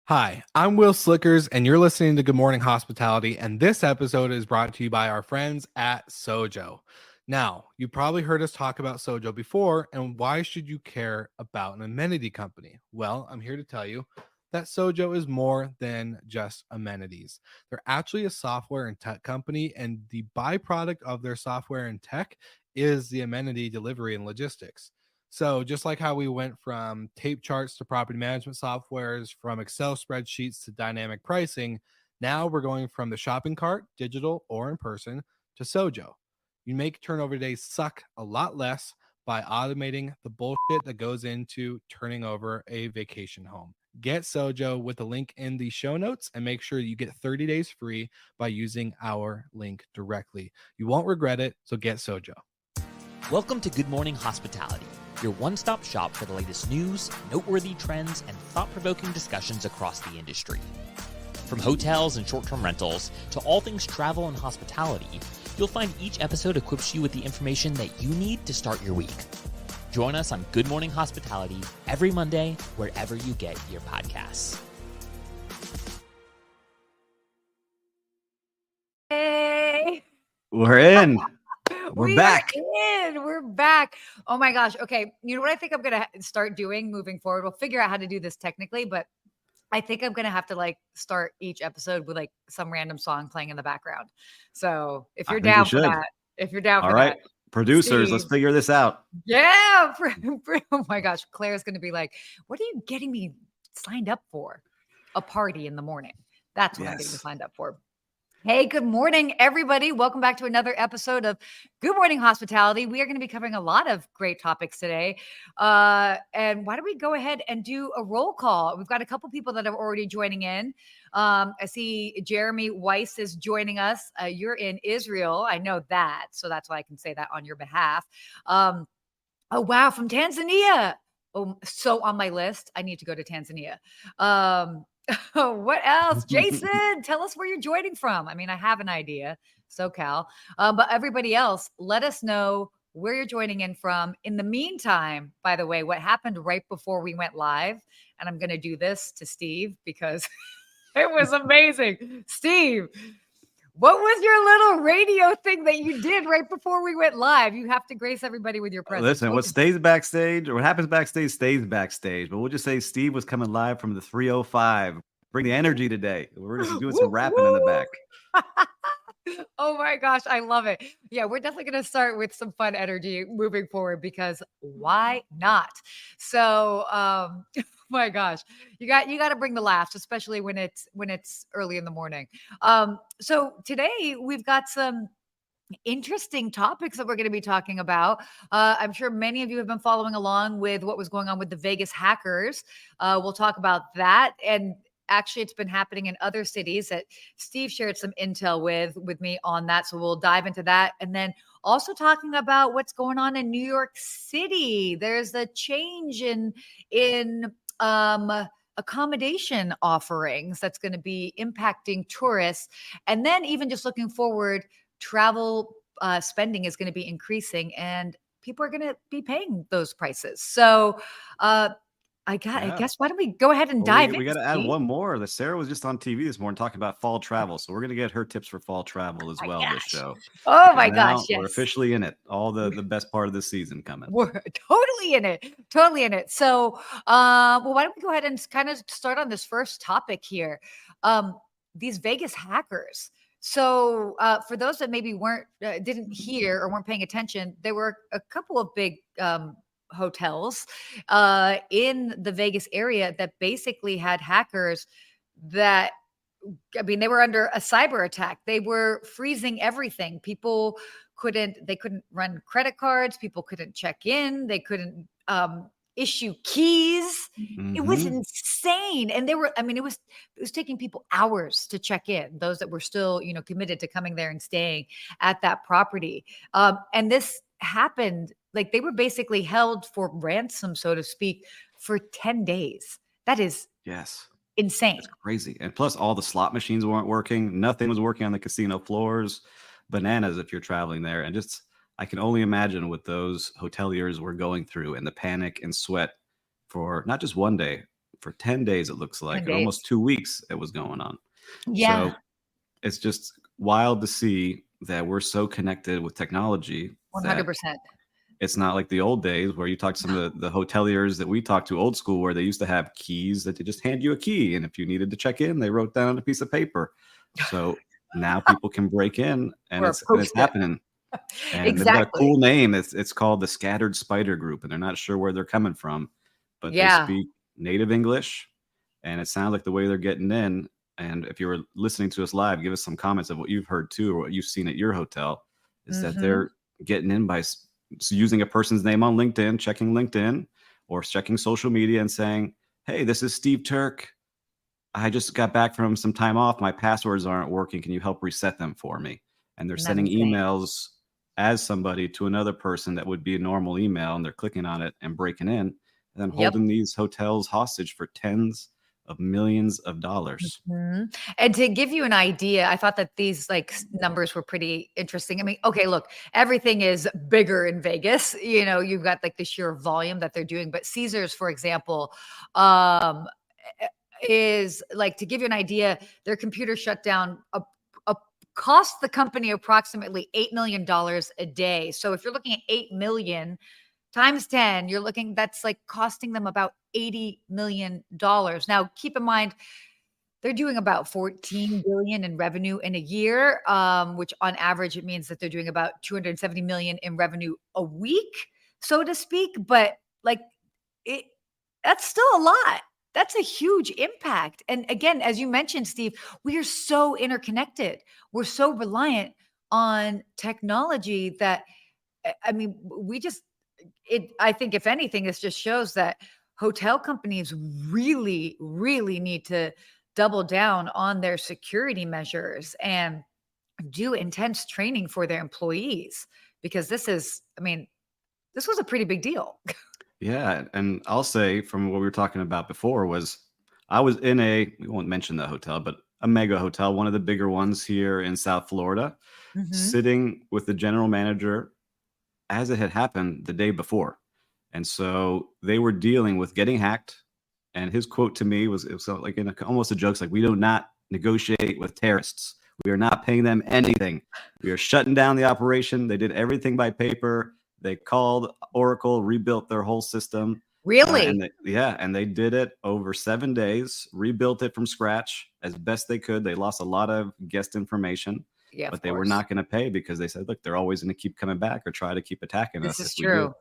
Hi, I'm Will Slickers, and you're listening to Good Morning Hospitality. And this episode is brought to you by our friends at Sojo. Now, you probably heard us talk about Sojo before, and why should you care about an amenity company? Well, I'm here to tell you that Sojo is more than just amenities. They're actually a software and tech company, and the byproduct of their software and tech is the amenity delivery and logistics. So just like how we went from tape charts to property management softwares, from Excel spreadsheets to dynamic pricing, now we're going from the shopping cart, digital or in person, to Sojo. You make turnover days suck a lot less by automating the bullshit that goes into turning over a vacation home. Get Sojo with the link in the show notes and make sure you get 30 days free by using our link directly. You won't regret it, so get Sojo. Welcome to Good Morning Hospitality, your one-stop shop for the latest news, noteworthy trends, and thought-provoking discussions across the industry. From hotels and short-term rentals to all things travel and hospitality, you'll find each episode equips you with the information that you need to start your week. Join us on Good Morning Hospitality every Monday, wherever you get your podcasts. Hey, We're in. We're we back. are in. We're back. Oh my gosh. Okay. You know what I think I'm going to start doing moving forward? We'll figure out how to do this technically, but I think I'm going to have to start each episode with some random song playing in the background. So if you're down for that, All right. Producers, Steve. let's figure this out. Yeah. Oh my gosh. Claire's going to be like, what are you getting me signed up for? A party in the morning. That's what I'm getting me signed up for. Hey, good morning, everybody. Welcome back to another episode of Good Morning Hospitality. We are going to be covering a lot of great topics today. And why don't we go ahead and do a roll call? We've got a couple people that are already joining in. I see Jeremy Weiss is joining us. You're in Israel. I know that. So that's why I can say that on your behalf. Oh, wow. From Tanzania. Oh, so on my list, I need to go to Tanzania. What else? Jason, tell us where you're joining from. I mean, I have an idea, SoCal. But everybody else, let us know where you're joining in from. In the meantime, by the way, what happened right before we went live, and I'm going to do this to Steve because it was amazing. Steve, what was your little radio thing that you did right before we went live? You have to grace everybody with your presence. Listen, what stays backstage or what happens backstage stays backstage. But we'll just say Steve was coming live from the 305. Bring the energy today. We're just doing some rapping in the back. Oh my gosh, I love it. Yeah, we're definitely going to start with some fun energy moving forward because why not? So, my gosh, you got to bring the laughs, especially when it's early in the morning. So today we've got some interesting topics that we're going to be talking about. I'm sure many of you have been following along with what was going on with the Vegas hackers. We'll talk about that. And actually, it's been happening in other cities that Steve shared some intel with me on that. So we'll dive into that. And then also talking about what's going on in New York City. There's a change in accommodation offerings that's going to be impacting tourists. And then even just looking forward, travel spending is going to be increasing and people are going to be paying those prices. So I guess why don't we go ahead and dive in? We got to add one more. That Sarah was just on TV this morning talking about fall travel. So we're going to get her tips for fall travel as well this show. Oh my gosh. Yes. We're officially in it. All the best part of the season coming. We're totally in it. Totally in it. So well, why don't we go ahead and kind of start on this first topic here. These Vegas hackers. So for those that maybe didn't hear or weren't paying attention, there were a couple of big hotels in the Vegas area that basically had hackers that, I mean, they were under a cyber attack. They were freezing everything. People couldn't run credit cards. People couldn't check in. They couldn't issue keys. Mm-hmm. It was insane. And it was taking people hours to check in, those that were still, committed to coming there and staying at that property. And this happened, they were basically held for ransom, so to speak, for 10 days. That is insane. That's crazy. And plus all the slot machines weren't working. Nothing was working on the casino floors. Bananas if you're traveling there. And just, I can only imagine what those hoteliers were going through and the panic and sweat for not just one day, for 10 days, it looks 10 like, or days. almost 2 weeks it was going on. Yeah, So it's just wild to see that we're so connected with technology that 100%. it's not like the old days where you talk to some of the hoteliers that we talked to old school, where they used to have keys that they just hand you a key. And if you needed to check in, they wrote down on a piece of paper. So now people can break in, and Or a it's Post-it. happening. And they've got a Exactly. cool name. It's called the Scattered Spider Group, and they're not sure where they're coming from, but they Yeah. speak native English, and it sounds like the way they're getting in. And if you were listening to us live, give us some comments of what you've heard too, or what you've seen at your hotel. Is that Mhm. they're getting in by using a person's name on LinkedIn, checking LinkedIn, or checking social media and saying, "Hey, this is Steve Turk. I just got back from some time off. My passwords aren't working. Can you help reset them for me?" And they're Isn't that sending insane? emails as somebody to another person that would be a normal email, and they're clicking on it and breaking in, and then Yep. holding these hotels hostage for tens of millions of dollars. Mhm. And to give you an idea, I thought that these like numbers were pretty interesting. I mean, okay, look, everything is bigger in Vegas. You know, you've got like the sheer volume that they're doing, but Caesars, for example, um, is like to give you an idea, their computer shutdown a cost the company approximately $8 million a day. So if you're looking at 8 million times 10, you're looking that's like costing them about $80 million. Now, keep in mind they're doing about 14 billion in revenue in a year, which on average it means that they're doing about 270 million in revenue a week, so to speak. But like it, that's still a lot. That's a huge impact. And again, as you mentioned, Steve, we are so interconnected. We're so reliant on technology that I mean, we just I think if anything, this just shows that hotel companies really, really need to double down on their security measures and do intense training for their employees because this is, I mean, this was a pretty big deal. Yeah, and I'll say from what we were talking about before was I was in we won't mention the hotel, but a mega hotel, one of the bigger ones here in South Florida, Mhm. sitting with the general manager as it had happened the day before. And so they were dealing with getting hacked. And his quote to me was, it was like in almost a joke, it's like, "We do not negotiate with terrorists. We are not paying them anything. We are shutting down the operation." They did everything by paper. They called Oracle, rebuilt their whole system. Really? And they did it over 7 days, rebuilt it from scratch as best they could. They lost a lot of guest information, Yeah, of but they were course. not going to pay because they said, "Look, they're always going to keep coming back or try to keep attacking This us is if we do." true.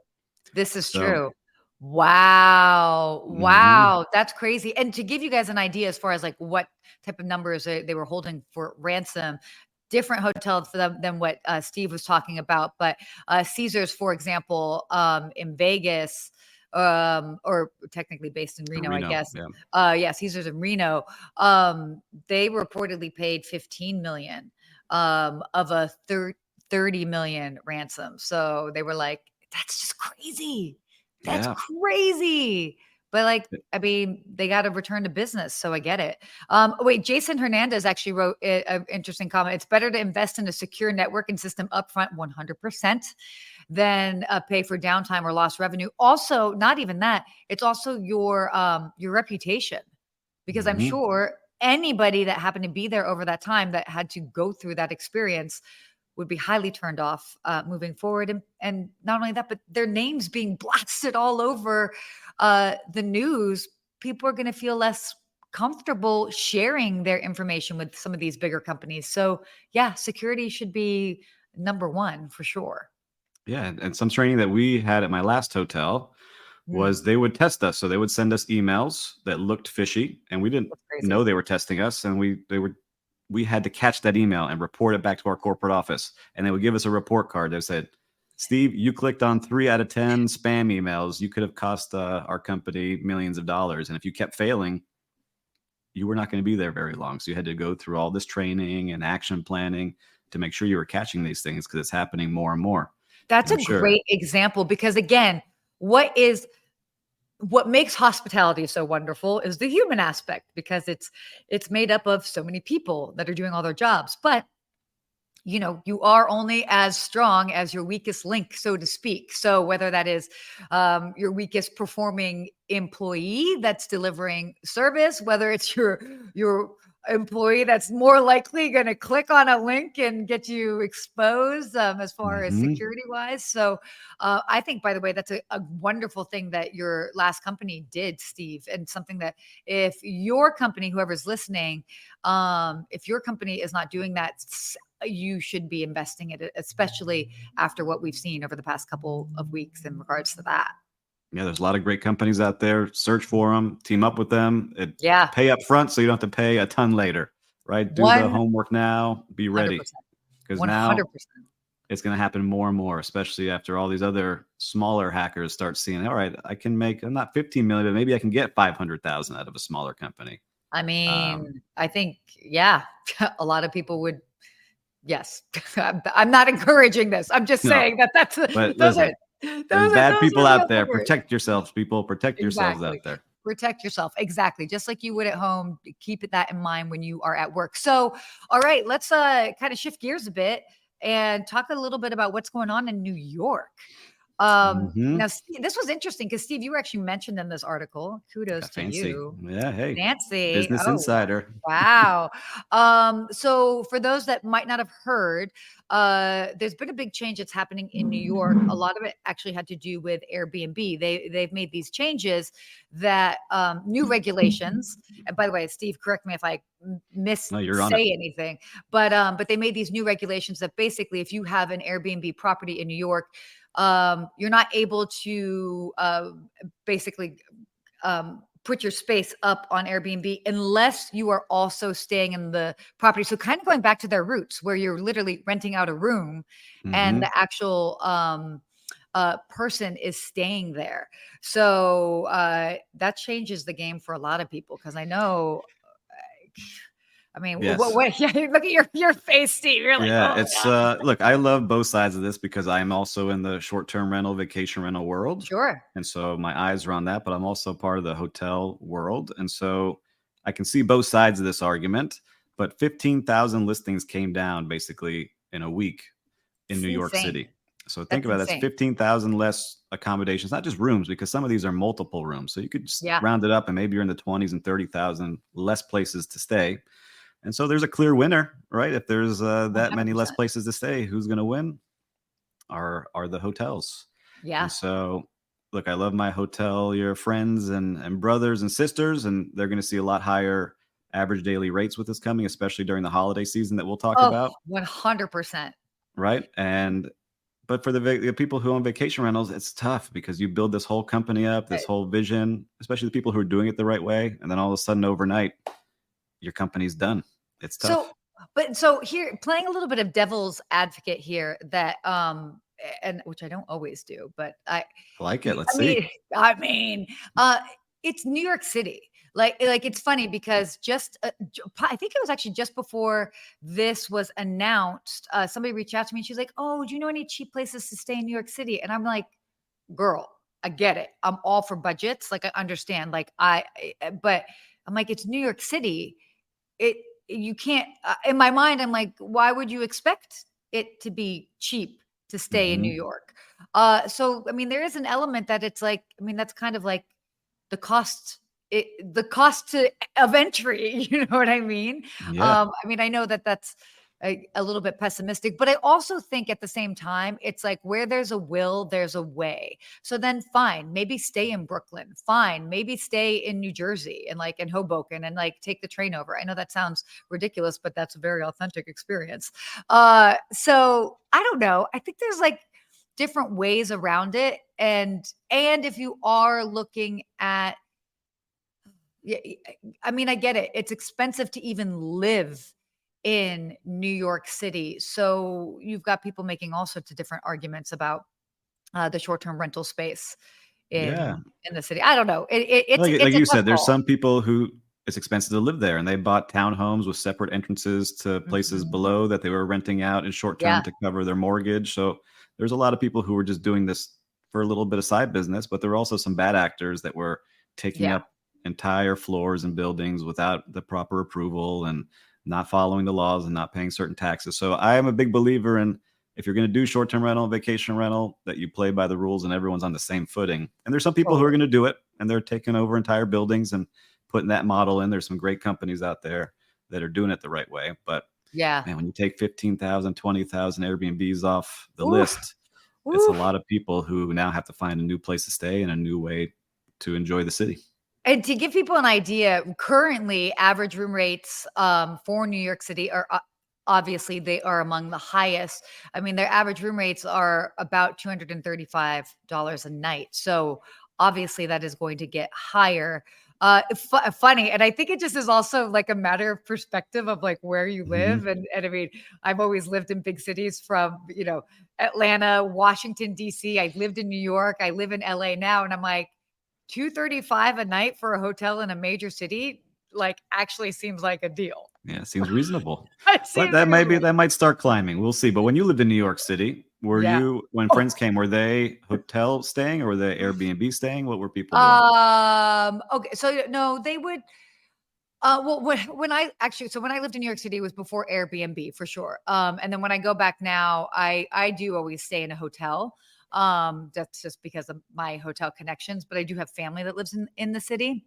This is So, true. Wow. mhm, Wow. That's crazy. And to give you guys an idea as far as like what type of numbers they were holding for ransom, different hotels than what Steve was talking about. But Caesars, for example, in Vegas, or technically based in in Reno, I Reno, guess. yeah, Yeah, Caesars in Reno. They reportedly paid 15 million of a 30 million ransom. So they were like, that's just crazy. That's yeah, crazy. But like, I mean, they got to return to business, so I get it. Wait, Jason Hernandez actually wrote an interesting comment. It's better to invest in a secure networking system upfront, 100%, than pay for downtime or lost revenue. Also, not even that. It's also your reputation, because I'm mhm. sure anybody that happened to be there over that time that had to go through that experience would be highly turned off moving forward. And not only that, but their names being blasted all over the news, people are going to feel less comfortable sharing their information with some of these bigger companies. So, yeah, security should be number one for sure. Yeah, and some training that we had at my last hotel Mm, was they would test us. So they would send us emails that looked fishy, and we didn't that's crazy. know they were testing us, and we had to catch that email and report it back to our corporate office, and they would give us a report card that said, "Steve, you clicked on 3 out of 10 spam emails. You could have cost our company millions of dollars, and if you kept failing, you were not going to be there very long." So you had to go through all this training and action planning to make sure you were catching these things because it's happening more and more. That's And I'm a sure. great example because, again, what makes hospitality so wonderful is the human aspect because it's made up of so many people that are doing all their jobs. But you are only as strong as your weakest link, so to speak. So whether that is your weakest performing employee that's delivering service, whether it's your employee that's more likely going to click on a link and get you exposed as far as security wise. So I think, by the way, that's a wonderful thing that your last company did, Steve, and something that if your company, whoever's listening, if your company is not doing that, you should be investing in it, especially after what we've seen over the past couple of weeks in regards to that. Yeah, there's a lot of great companies out there. Search for them, team up with them. Yeah. Pay up front so you don't have to pay a ton later, right? Do the homework now, be ready. 100%. Because 100%. now it's going to happen more and more, especially after all these other smaller hackers start seeing, all right, I'm not 15 million, but maybe I can get 500,000 out of a smaller company. I mean, I think, yeah, a lot of people would. Yes. I'm not encouraging this. I'm just saying that's there's bad people out there. Protect yourselves, people. Protect yourselves out there. Protect yourself. Exactly. Just like you would at home. Keep that in mind when you are at work. So, all right, let's kind of shift gears a bit and talk a little bit about what's going on in New York. Now, this was interesting because Steve, you were actually mentioned in this article. Kudos to you. Yeah, hey, Nancy, Business Insider. Wow. So for those that might not have heard, there's been a big change that's happening in New York. A lot of it actually had to do with Airbnb. They've made these changes that new regulations. And by the way, Steve, correct me if I say anything, but they made these new regulations that basically, if you have an Airbnb property in New York, you're not able to basically put your space up on Airbnb unless you are also staying in the property. So kind of going back to their roots where you're literally renting out a room and the actual person is staying there. So that changes the game for a lot of people because I know. I mean, yes. Look at your face, Steve. You're like, yeah, it's look, I love both sides of this because I'm also in the short-term rental, vacation rental world. Sure. And so my eyes are on that, but I'm also part of the hotel world. And so I can see both sides of this argument, but 15,000 listings came down basically in a week in New York City. So think about it, that's 15,000 less accommodations, not just rooms, because some of these are multiple rooms. So you could just round it up and maybe you're in the 20s and 30,000 less places to stay. And so there's a clear winner, right? If there's that 100%. Many less places to stay, who's going to win? Are the hotels. Yeah. And so, look, I love my hotelier friends and brothers and sisters, and they're going to see a lot higher average daily rates with this coming, especially during the holiday season that we'll talk about. 100%. Right. But for the people who own vacation rentals, it's tough because you build this whole company up, this whole vision, especially the people who are doing it the right way. And then all of a sudden overnight, your company's done. It's tough. So here, playing a little bit of devil's advocate here, that and which I don't always do, but I like it. Let's see. I mean, it's New York City. Like it's funny because I think it was actually just before this was announced, somebody reached out to me and she's like, "Oh, do you know any cheap places to stay in New York City?" And I'm like, "Girl, I get it. I'm all for budgets. Like I understand. But I'm like, it's New York City. You can't, in my mind, I'm like, why would you expect it to be cheap to stay in New York? So, I mean, there is an element that it's like, I mean, that's kind of like the cost of entry, you know what I mean? Yeah. I mean, I know that that's a little bit pessimistic, but I also think at the same time, it's like where there's a will, there's a way. So then fine, maybe stay in Brooklyn, fine, maybe stay in New Jersey and like in Hoboken and like take the train over. I know that sounds ridiculous, but that's a very authentic experience. So I don't know. I think there's like different ways around it. And if you are looking at, I mean, I get it. It's expensive to even live in New York City. So you've got people making all sorts of different arguments about the short-term rental space in the city. I don't know. It's like it's you said, there's some people who it's expensive to live there and they bought townhomes with separate entrances to places below that they were renting out in short term to cover their mortgage. So there's a lot of people who were just doing this for a little bit of side business, but there were also some bad actors that were taking up entire floors and buildings without the proper approval and not following the laws and not paying certain taxes. So I am a big believer in, if you're going to do short-term rental, vacation rental, that you play by the rules and everyone's on the same footing. And there's some people who are going to do it, and they're taking over entire buildings and putting that model in. There's some great companies out there that are doing it the right way. But Yeah. man, when you take 15,000, 20,000 Airbnbs off the list, it's a lot of people who now have to find a new place to stay and a new way to enjoy the city. And to give people an idea, currently average room rates for New York City are obviously they are among the highest. I mean, their average room rates are about $235 a night. So obviously that is going to get higher. Funny. And I think it just is also like a matter of perspective of like where you live. And I mean, I've always lived in big cities from, Atlanta, Washington, DC. I lived in New York. I live in LA now. And I'm like, $235 a night for a hotel in a major city, like actually seems like a deal. Yeah, it seems reasonable. Seems But reasonable. that might start climbing. We'll see. But when you lived in New York City, when friends came, were they hotel staying or were they Airbnb staying? What were people doing? Okay, so no, they would. Well, when I lived in New York City, it was before Airbnb for sure. And then when I go back now, I do always stay in a hotel. That's just because of my hotel connections, but I do have family that lives in the city.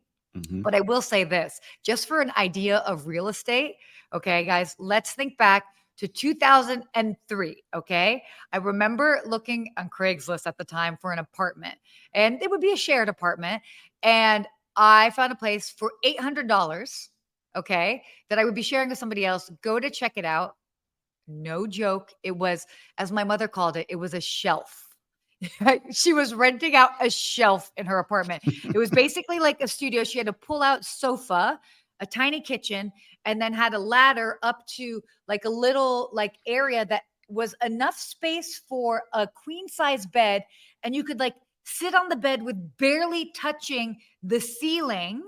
But I will say this, just for an idea of real estate. Okay, guys, let's think back to 2003. Okay. I remember looking on Craigslist at the time for an apartment, and it would be a shared apartment. And I found a place for $800. Okay. That I would be sharing with somebody else. Go to check it out. No joke. It was, as my mother called it, it was a shelf. She was renting out a shelf in her apartment. It was basically like a studio. She had a pull-out sofa, a tiny kitchen, and then had a ladder up to like a little like area that was enough space for a queen size bed. And you could like sit on the bed with barely touching the ceiling.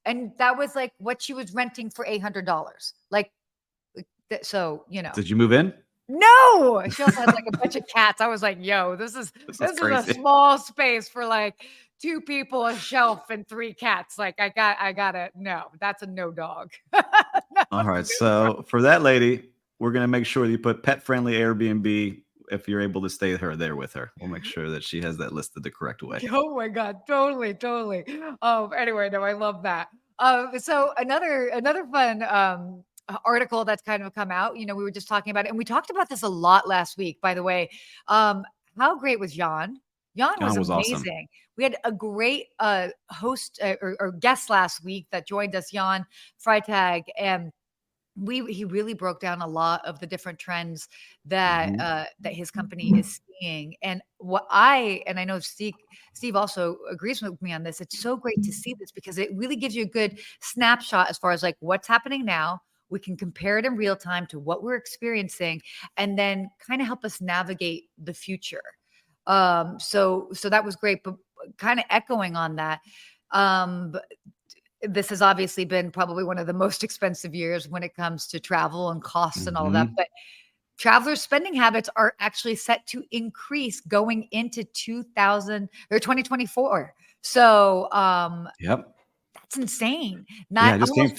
And that was like what she was renting for $800. Like, so, Did you move in? No, she also had like a bunch of cats. I was like, yo, this is a small space for like 2 people, a shelf, and 3 cats. Like I got it. No, that's a no dog. All right. So for that lady, we're going to make sure that you put pet friendly Airbnb if you're able to stay there with her. We'll make sure that she has that listed the correct way. Oh my God. Totally. Anyway, no, I love that. So another fun, article that's kind of come out, we were just talking about it, and we talked about this a lot last week, by the way. How great was Jan? Jan was amazing. Awesome. We had a great host or guest last week that joined us, Jan Freitag, and he really broke down a lot of the different trends that that his company is seeing. And I know Steve also agrees with me on this. It's so great to see this because it really gives you a good snapshot as far as like what's happening now. We can compare it in real time to what we're experiencing and then kind of help us navigate the future. So that was great, but kind of echoing on that. This has obviously been probably one of the most expensive years when it comes to travel and costs and all of that. But travelers' spending habits are actually set to increase going into 2024. So, yep. That's insane. I just came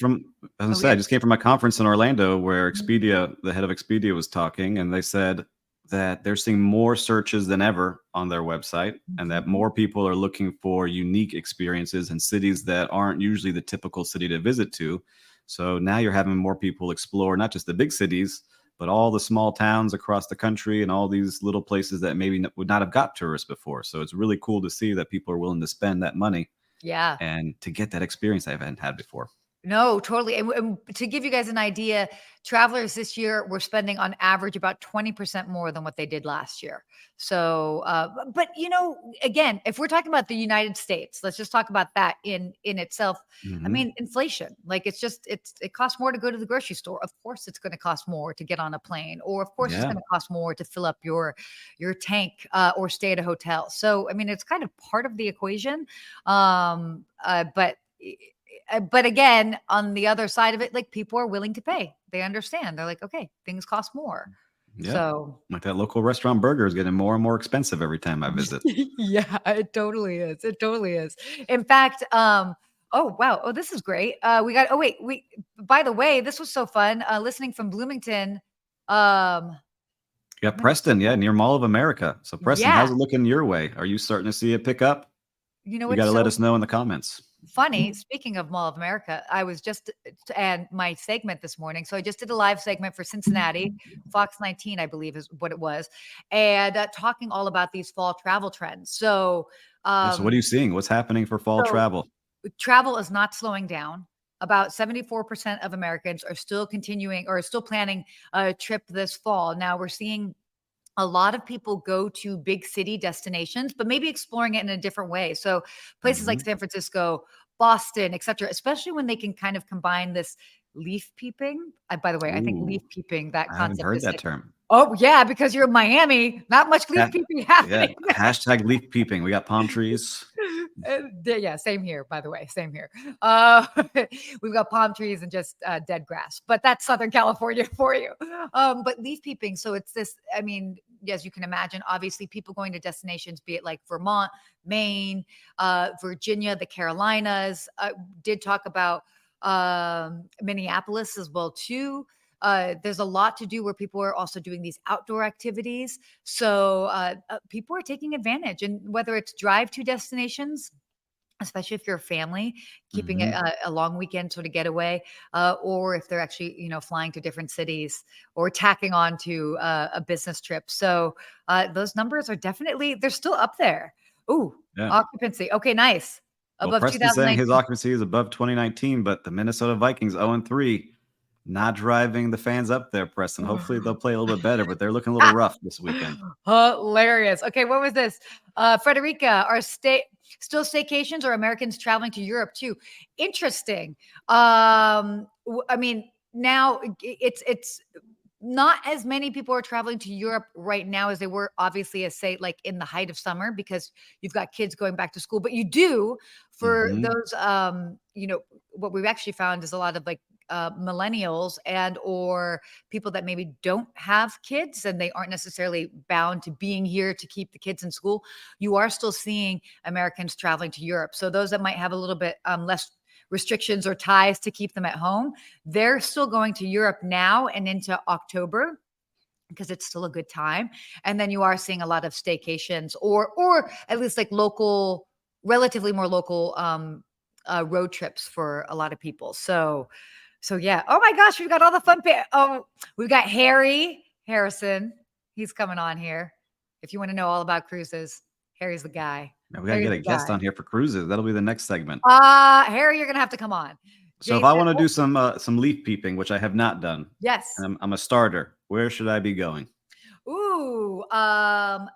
from a conference in Orlando where Expedia, the head of Expedia, was talking, and they said that they're seeing more searches than ever on their website, and that more people are looking for unique experiences in cities that aren't usually the typical city to visit to. So now you're having more people explore not just the big cities, but all the small towns across the country and all these little places that maybe would not have got tourists before. So it's really cool to see that people are willing to spend that money. Yeah. And to get that experience they haven't had before. No, totally. And to give you guys an idea, travelers this year were spending on average about 20% more than what they did last year. So, but again, if we're talking about the United States, let's just talk about that in itself. I mean, inflation, like it costs more to go to the grocery store. Of course, it's going to cost more to get on a plane, or of course, it's going to cost more to fill up your tank or stay at a hotel. So, I mean, it's kind of part of the equation. But again, on the other side of it, like people are willing to pay. They understand. They're like, okay, things cost more. Yeah. So like that local restaurant burger is getting more and more expensive every time I visit. Yeah, it totally is. In fact, Oh, wow. Oh, this is great. By the way, this was so fun. Listening from Bloomington. You got Preston, yeah, near Mall of America. So Preston, how's Yeah. it looking your way? Are you starting to see it pick up? You know You got what's to let so us know in the comments. funny? Speaking of Mall of America, I was just and my segment this morning. So I just did a live segment for Cincinnati, Fox 19, I believe is what it was, and talking all about these fall travel trends. So, Yeah, so what are you seeing? What's happening for fall so travel? travel is not slowing down. About 74% of Americans are still continuing or still planning a trip this fall. Now we're seeing a lot of people go to big city destinations, but maybe exploring it in a different way. So places like Mhm. San Francisco, Boston, et cetera, especially when they can kind of combine this leaf peeping. By the way, I think leaf Ooh, peeping, that I haven't concept heard is that like, term. oh yeah, because you're in Miami, not much leaf Ha- peeping yeah, happening. hashtag leaf peeping. We got palm trees. Yeah, same here, by the way, same here. We've got palm trees and just dead grass, but that's Southern California for you. But leaf peeping, so it's this, I mean, as you can imagine, obviously people going to destinations, be it like Vermont, Maine, Virginia, the Carolinas, did talk about Minneapolis as well too. There's a lot to do where people are also doing these outdoor activities. So people are taking advantage, and whether it's drive to destinations, especially if you're a family, keeping it Mhm. a long weekend sort of getaway, or if they're actually, flying to different cities or tacking on to a business trip. So those numbers are definitely, they're still up there. Ooh, Yeah. occupancy. Okay, nice. Well, Above Preston's saying his 2019. occupancy is above 2019, but the Minnesota Vikings 0-3, not driving the fans up there, Preston. Hopefully they'll play a little bit better, but they're looking a little rough this weekend. Hilarious. Okay, what was this? Frederica, are still staycations or Americans traveling to Europe too? Interesting. I mean, now it's not as many people are traveling to Europe right now as they were obviously as say like in the height of summer because you've got kids going back to school. But you do for Mhm. those what we've actually found is a lot of like millennials and or people that maybe don't have kids and they aren't necessarily bound to being here to keep the kids in school. You are still seeing Americans traveling to Europe. So those that might have a little bit less restrictions or ties to keep them at home, they're still going to Europe now and into October because it's still a good time. And then you are seeing a lot of staycations or at least like local, relatively more local road trips for a lot of people. So yeah. Oh my gosh, we've got all the fun. We've got Harry Harrison. He's coming on here. If you want to know all about cruises, Harry's the guy. Now we got to Harry's get a the guest guy. on here for cruises. That'll be the next segment. Harry, you're gonna have to come on. So if I Jason, want to do some leaf peeping, which I have not done, yes. and I'm a starter, where should I be going? Ooh,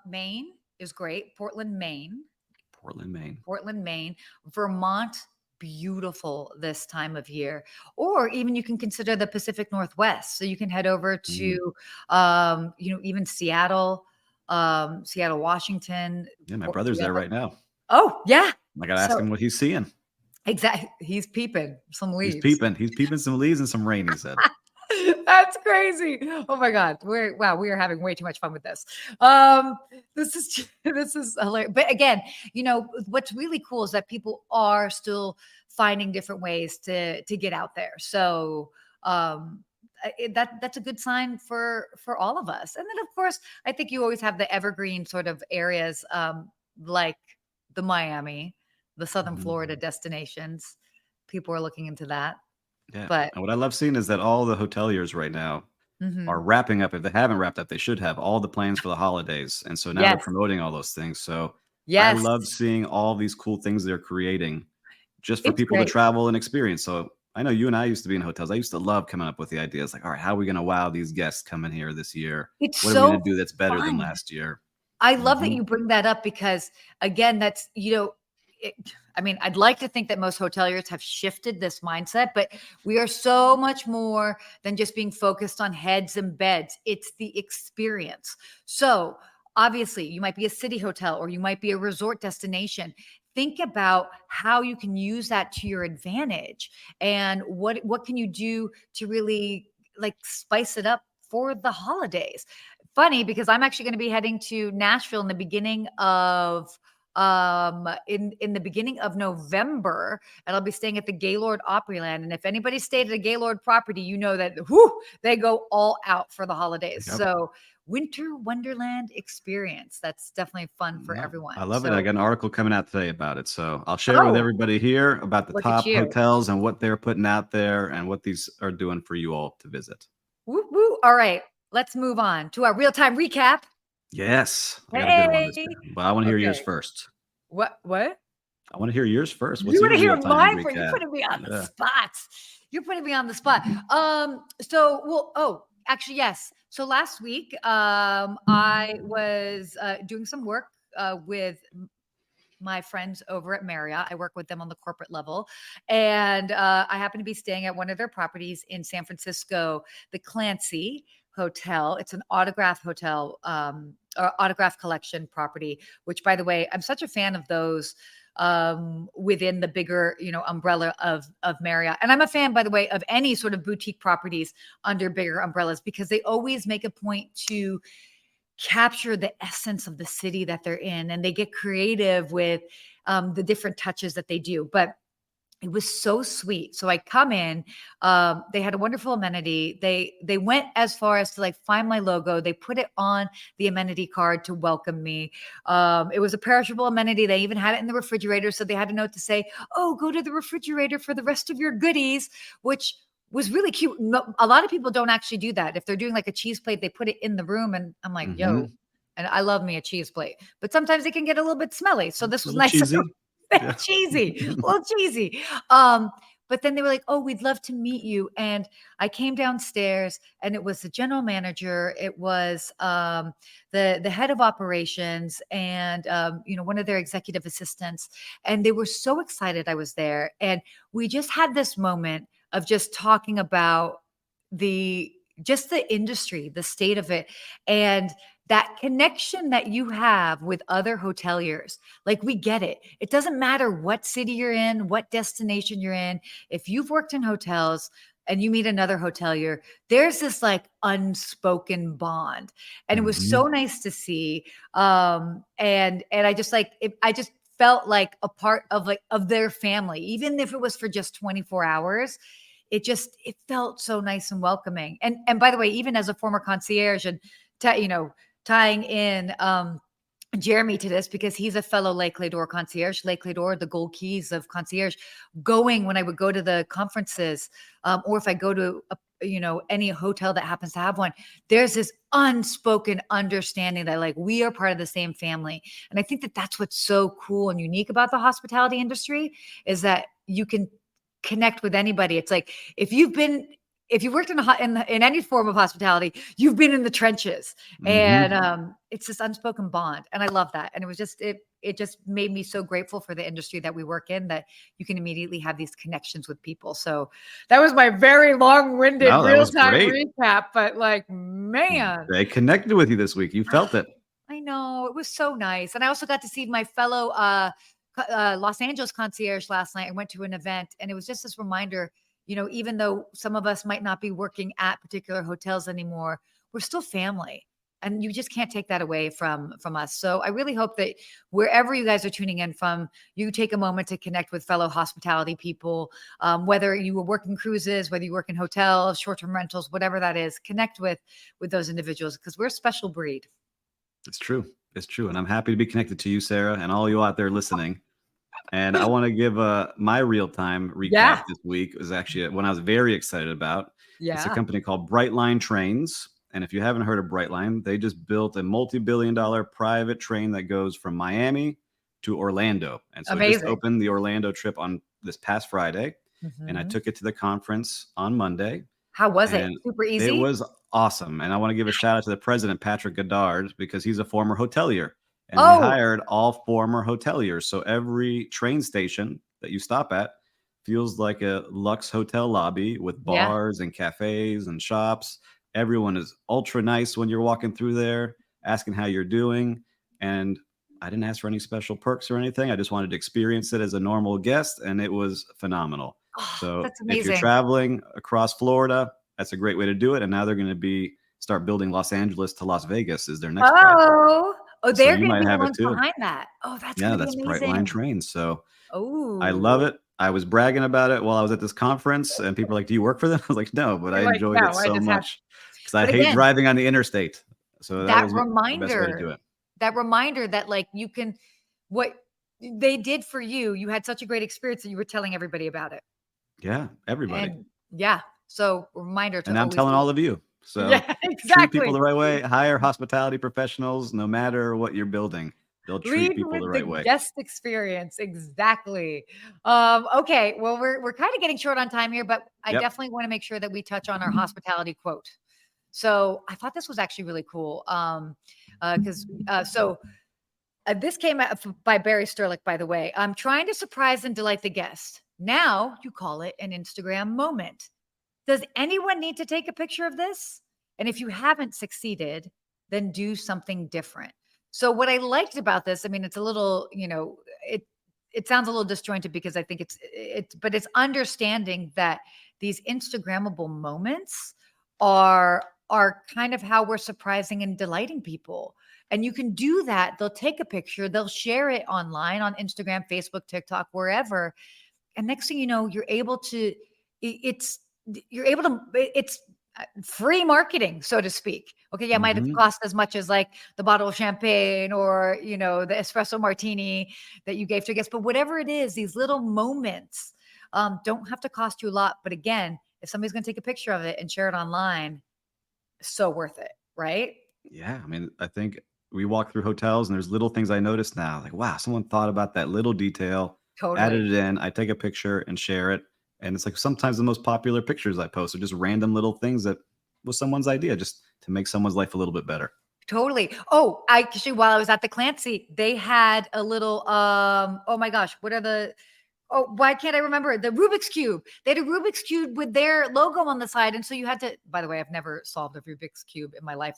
Maine is great. Portland, Maine. Portland, Maine. Portland, Maine. Vermont, beautiful this time of year. Or even you can consider the Pacific Northwest. So you can head over Mm. to even Seattle, Seattle, Washington. Yeah, my brother's there right now. Oh, yeah. I got to ask So him what he's seeing. exactly. He's peeping some He's leaves. peeping. He's peeping some leaves and some rain, he said. That's crazy. Oh my God. We are having way too much fun with this. This is hilarious. But again, what's really cool is that people are still finding different ways to get out there. So that's a good sign for all of us. And then of course, I think you always have the evergreen sort of areas like the Miami, the Southern Mhm. Florida destinations. People are looking into that. Yeah. But And what I love seeing is that all the hoteliers right now are mhm. wrapping up. If they haven't wrapped up, they should have all the plans for the holidays. And so now they're Yes. promoting all those things. So I Yes. love seeing all these cool things they're creating just for It's people to great. travel and experience. So I know you and I used to be in hotels. I used to love coming up with the ideas like, all right, how are we going to wow these guests coming here this year? It's What are we going so to do that's better than fun. last year? I love that Mhm. you bring that up because again, it, I mean, I'd like to think that most hoteliers have shifted this mindset, but we are so much more than just being focused on heads and beds. It's the experience. So obviously you might be a city hotel or you might be a resort destination. Think about how you can use that to your advantage and what can you do to really like spice it up for the holidays. Funny because I'm actually going to be heading to Nashville in the beginning of in the beginning of November, and I'll be staying at the Gaylord Opryland. And if anybody stayed at a Gaylord property, you know that they go all out for the holidays. Yep. So winter wonderland experience. That's definitely fun for Yeah, everyone. I love it. So, I got an article coming out today about it. So I'll share with Oh, everybody here about the look at top you. hotels and what they're putting out there and what these are doing for you all to visit. Woo, woo. All right, let's move on to our real-time recap. Yes. I got a good one this Hey. time, but I want to hear yours Okay. first. What? I want to hear yours first. You What's want your to hear real-time mine? You're recap? putting me on the Yeah. spot. You're putting me on the spot. Actually, yes. So last week, I was doing some work with my friends over at Marriott. I work with them on the corporate level. And I happen to be staying at one of their properties in San Francisco, the Clancy Hotel. It's an autograph hotel, or autograph collection property, which, by the way, I'm such a fan of those within the bigger, umbrella of Marriott. And I'm a fan, by the way, of any sort of boutique properties under bigger umbrellas, because they always make a point to capture the essence of the city that they're in, and they get creative with the different touches that they do. But it was so sweet. So I come in, they had a wonderful amenity. They went as far as to find my logo. They put it on the amenity card to welcome me. It was a perishable amenity. They even had it in the refrigerator. So they had a note to say, "Oh, go to the refrigerator for the rest of your goodies," which was really cute. A lot of people don't actually do that. If they're doing a cheese plate, they put it in the room, and I'm like, yo, and I love me a cheese plate, but sometimes it can get a little bit smelly. So this was nice. Cheesy. Cheesy, a little cheesy. But then they were like, "Oh, we'd love to meet you." And I came downstairs, and it was the general manager. It was the head of operations, and one of their executive assistants. And they were so excited I was there. And we just had this moment of just talking about the industry, the state of it, and that connection that you have with other hoteliers. We get it. It doesn't matter what city you're in, what destination you're in. If you've worked in hotels and you meet another hotelier, there's this unspoken bond. And it was so nice to see. And I just I just felt like a part of their family, even if it was for just 24 hours. It felt so nice and welcoming. And by the way, even as a former concierge, and tying in Jeremy to this, because he's a fellow Lake Clédor concierge, Lake Clédor, the gold keys of concierge, when I would go to the conferences, or if I go to any hotel that happens to have one, there's this unspoken understanding that we are part of the same family. And I think that that's what's so cool and unique about the hospitality industry, is that you can connect with anybody. It's if you worked in any form of hospitality, you've been in the trenches, and it's this unspoken bond, and I love that. And it was it just made me so grateful for the industry that we work in, that you can immediately have these connections with people. So that was my very long-winded real-time recap. But man, they connected with you this week. You felt it. I know, it was so nice. And I also got to see my fellow Los Angeles concierge last night. I went to an event, and it was just this reminder, even though some of us might not be working at particular hotels anymore, we're still family, and you just can't take that away from us. So I really hope that wherever you guys are tuning in from, you take a moment to connect with fellow hospitality people, whether you were working cruises, whether you work in hotels, short-term rentals, whatever that is, connect with those individuals, because we're a special breed. It's true. It's true. And I'm happy to be connected to you, Sarah, and all you out there listening. And I want to give my real-time recap this week. It was actually one I was very excited about. It's a company called Brightline Trains. And if you haven't heard of Brightline, they just built a multi-billion-dollar private train that goes from Miami to Orlando. And so it just opened the Orlando trip on this past Friday. And I took it to the conference on Monday. How was it? Super easy? It was awesome. And I want to give a shout out to the president, Patrick Goddard, because he's a former hotelier. And he hired all former hoteliers. So every train station that you stop at feels like a luxe hotel lobby with bars and cafes and shops. Everyone is ultra nice when you're walking through there, asking how you're doing. And I didn't ask for any special perks or anything. I just wanted to experience it as a normal guest, and it was phenomenal. So that's amazing. If you're traveling across Florida, that's a great way to do it. And now they're going to start building Los Angeles to Las Vegas is their next project. Oh, So they're you going to might be the have it ones too. behind that. Oh, that's Yeah, going to that's be Brightline amazing. Trains. So Oh, I love it. I was bragging about it while I was at this conference, and people are like, "Do you work for them?" I was like, "No, but I You're like, enjoyed it no, I so just have. much because I But hate again, driving on the interstate." So that that was the best way to do it. reminder that like you can, what they did for you, you had such a great experience that you were telling everybody about it. Yeah, everybody. And yeah, so reminder to And I'm always telling do. all of you. So Yeah, treat people exactly. the right way. Hire hospitality professionals, no matter what you're building. They'll treat Lead people with the the right way. guest experience. Exactly. Okay. Well, we're kind of getting short on time here, but I Yep. definitely want to make sure that we touch on our hospitality quote. So I thought this was actually really cool. Because this came out by Barry Sterlick, by the way. I'm trying to surprise and delight the guest. Now you call it an Instagram moment. Does anyone need to take a picture of this? And if you haven't succeeded, then do something different. So what I liked about this, I mean, it's a little, it sounds a little disjointed because I think but it's understanding that these Instagrammable moments are kind of how we're surprising and delighting people. And you can do that. They'll take a picture, they'll share it online on Instagram, Facebook, TikTok, wherever. And next thing you know, you're able to, it's free marketing, so to speak. Okay. Yeah. It might have Mhm. cost as much as like the bottle of champagne or, the espresso martini that you gave to a guest, but whatever it is, these little moments don't have to cost you a lot. But again, if somebody's going to take a picture of it and share it online, so worth it. Right. Yeah. I mean, I think we walk through hotels and there's little things I notice now. Like, wow, someone thought about that little detail, Totally. added it in. I take a picture and share it. And it's like sometimes the most popular pictures I post are just random little things that was someone's idea just to make someone's life a little bit better. Totally. Oh, actually, while I was at the Clancy, they had a little, oh my gosh, why can't I remember the Rubik's Cube? They had a Rubik's Cube with their logo on the side. And so you had to, by the way, I've never solved a Rubik's Cube in my life.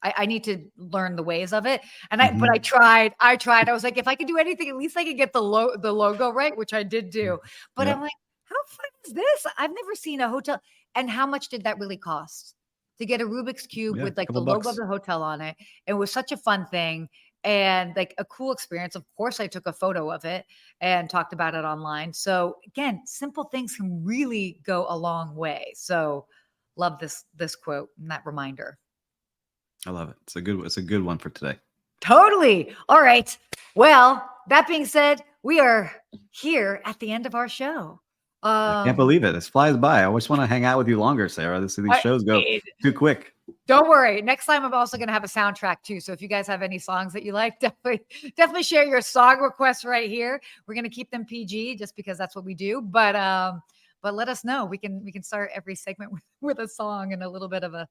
I need to learn the ways of it. But I Mhm. tried. I was like, if I could do anything, at least I could get the logo right, which I did do. But I'm Yep. like, how fun is this? I've never seen a hotel. And how much did that really cost to get a Rubik's Cube Yeah. with A like couple the logo of bucks. the hotel on it? It was such a fun thing and like a cool experience. Of course, I took a photo of it and talked about it online. So again, simple things can really go a long way. So love this quote and that reminder. I love it. It's a good one for today. Totally. All right. Well, that being said, we are here at the end of our show. I can't believe it. This flies by. I always want to hang out with you longer, Sarah. These shows go too quick. Don't worry. Next time, I'm also going to have a soundtrack too. So if you guys have any songs that you like, definitely share your song requests right here. We're going to keep them PG just because that's what we do. But let us know. We can start every segment with a song and a little bit of a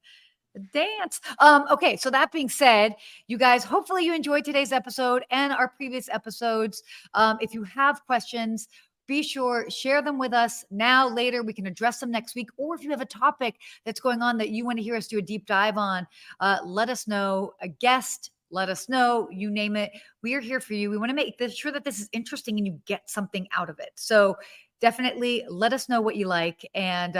dance. Okay, so that being said, you guys, hopefully you enjoyed today's episode and our previous episodes. If you have questions, be sure share them with us now. Later, we can address them next week. Or if you have a topic that's going on that you want to hear us do a deep dive on, let us know. A guest, let us know. You name it. We are here for you. We want to make sure that this is interesting and you get something out of it. So definitely let us know what you like and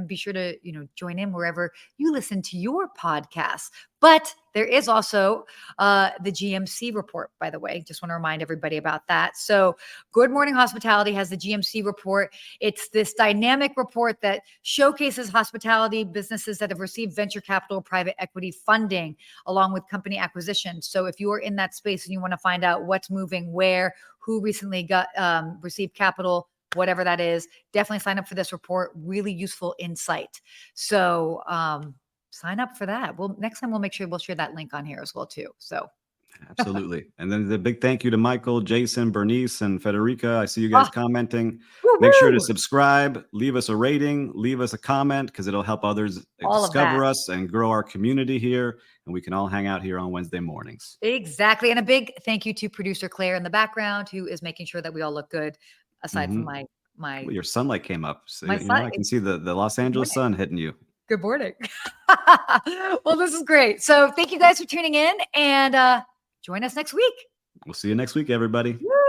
be sure to join in wherever you listen to your podcasts. But there is also the GMC report, by the way. Just want to remind everybody about that. So Good Morning Hospitality has the GMC report. It's this dynamic report that showcases hospitality businesses that have received venture capital, private equity funding, along with company acquisition. So if you are in that space and you want to find out what's moving where, who recently got received capital, whatever that is, definitely sign up for this report. Really useful insight. So sign up for that. Well, next time we'll make sure we'll share that link on here as well too. So Absolutely. And then the big thank you to Michael, Jason, Bernice, and Federica. I see you guys commenting. Make sure to subscribe, leave us a rating, leave us a comment because it'll help others discover us and grow our community here. And we can all hang out here on Wednesday mornings. Exactly. And a big thank you to producer Claire in the background, who is making sure that we all look good. Aside from my well, your sunlight came up. So, I can see the Los Angeles sun hitting you. Good morning. Well, this is great. So thank you guys for tuning in and join us next week. We'll see you next week, everybody. Woo!